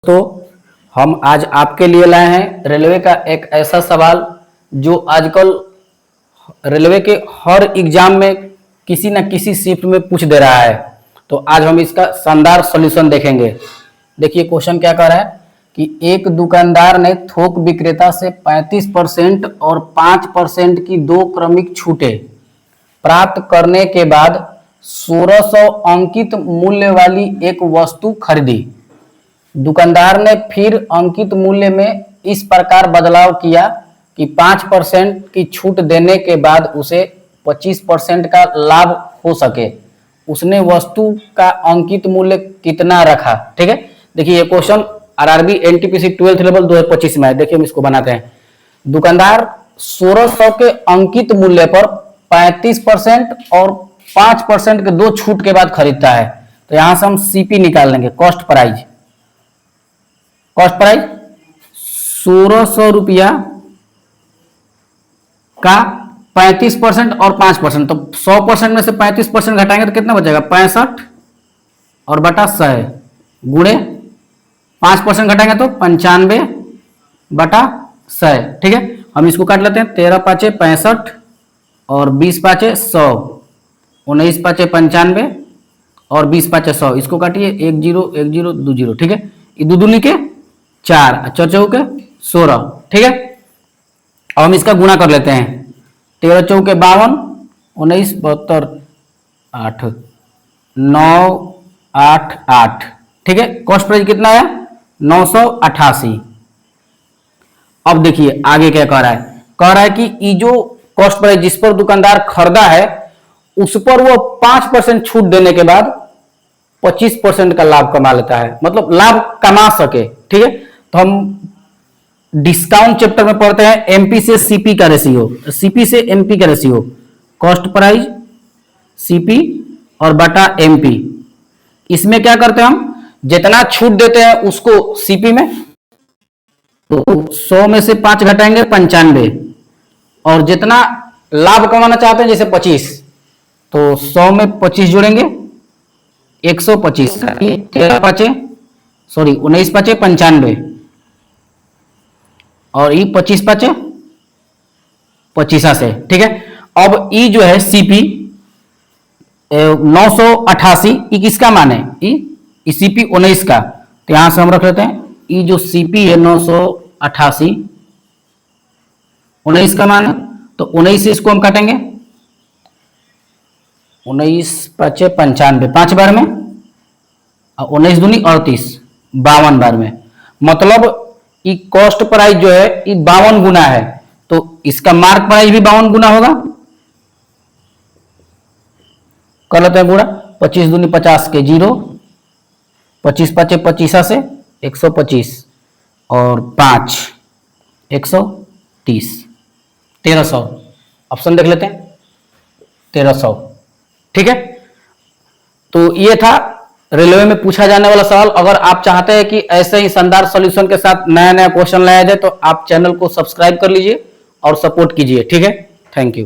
तो हम आज आपके लिए लाए हैं रेलवे का एक ऐसा सवाल जो आजकल रेलवे के हर एग्जाम में किसी न किसी शिफ्ट में पूछ दे रहा है। तो आज हम इसका शानदार सॉल्यूशन देखेंगे। देखिए क्वेश्चन क्या कह रहा है कि एक दुकानदार ने थोक विक्रेता से 35% और 5% की दो क्रमिक छूटें प्राप्त करने के बाद 1600 अंकित मूल्य वाली एक वस्तु खरीदी। दुकानदार ने फिर अंकित मूल्य में इस प्रकार बदलाव किया कि 5% की छूट देने के बाद उसे 25% का लाभ हो सके। उसने वस्तु का अंकित मूल्य कितना रखा? ठीक है, देखिए ये question RRB NTPC 12th level 2025 में है। देखिए हम इसको बनाते हैं। दुकानदार 1600 के अंकित मूल्य पर 35% और 5% के दो छूट के बाद खरीदता है। तो यहां से हम सीपी निकाल लेंगे, कॉस्ट प्राइस। कॉस्ट प्राइस 1600 रुपया का 35% और 5%, तो 100% में से 35% घटाएंगे तो कितना बचेगा? 65 और बटा 100 गुणे 5% घटाएंगे तो 95 बटा 100। ठीक है, हम इसको काट लेते हैं। 13 पाँचे 65 और 20 पाँचे 100, 19 पाँचे 95 और 20 पाँचे 100। इसको काटिए, 1 0 1 0 2 0। ठीक है, ये दो दूनी के 4, 4 चौके 16। ठीक है, अब हम इसका गुणा कर लेते हैं। 13 चौके 52, 19 72 8 9 8 8। ठीक है, कॉस्ट प्राइस कितना है? 988। अब देखिए आगे क्या कह रहा है। कह रहा है कि ये जो कॉस्ट प्राइस जिस पर दुकानदार खरीदा है उस पर वो 5% छूट देने के बाद 25% का लाभ कमा लेता है, मतलब लाभ कमा सके। ठीक है, तो हम डिस्काउंट चैप्टर में पढ़ते हैं एमपी से सीपी का रेशियो, सीपी से एमपी का रेशियो, कॉस्ट प्राइस सीपी और बटा एमपी। इसमें क्या करते हैं हम, जितना छूट देते हैं उसको सीपी में, तो 100 में से 5 घटाएंगे 95, और जितना लाभ कमाना चाहते हैं जैसे 25, तो 100 में 25 जोड़ेंगे 125। 19 पाँचे 95 और ये 25 पाँचे 25 से। ठीक है, अब ई जो है सीपी 988, ई किसका मान है? ई सीपी 19 का। तो यहां से हम रख लेते हैं ई जो सीपी है 988 19 का मान है, तो 19 से इसको हम काटेंगे। 19 पाँचे 95 5 बार में, 19 दूनी 38 52 बार में, मतलब ये कॉस्ट प्राइस जो है ये 52 गुना है, तो इसका मार्क प्राइस भी 52 गुना होगा। कर लेते हैं गुणा। 25 दूनी 50 के 0, 25 पाँचे 25 से 125 और 5 130, 1300। ऑप्शन देख लेते हैं 1300। ठीक है, तो ये था रेलवे में पूछा जाने वाला सवाल। अगर आप चाहते हैं कि ऐसे ही शानदार सॉल्यूशन के साथ नया नया क्वेश्चन लाया जाए तो आप चैनल को सब्सक्राइब कर लीजिए और सपोर्ट कीजिए। ठीक है, थैंक यू।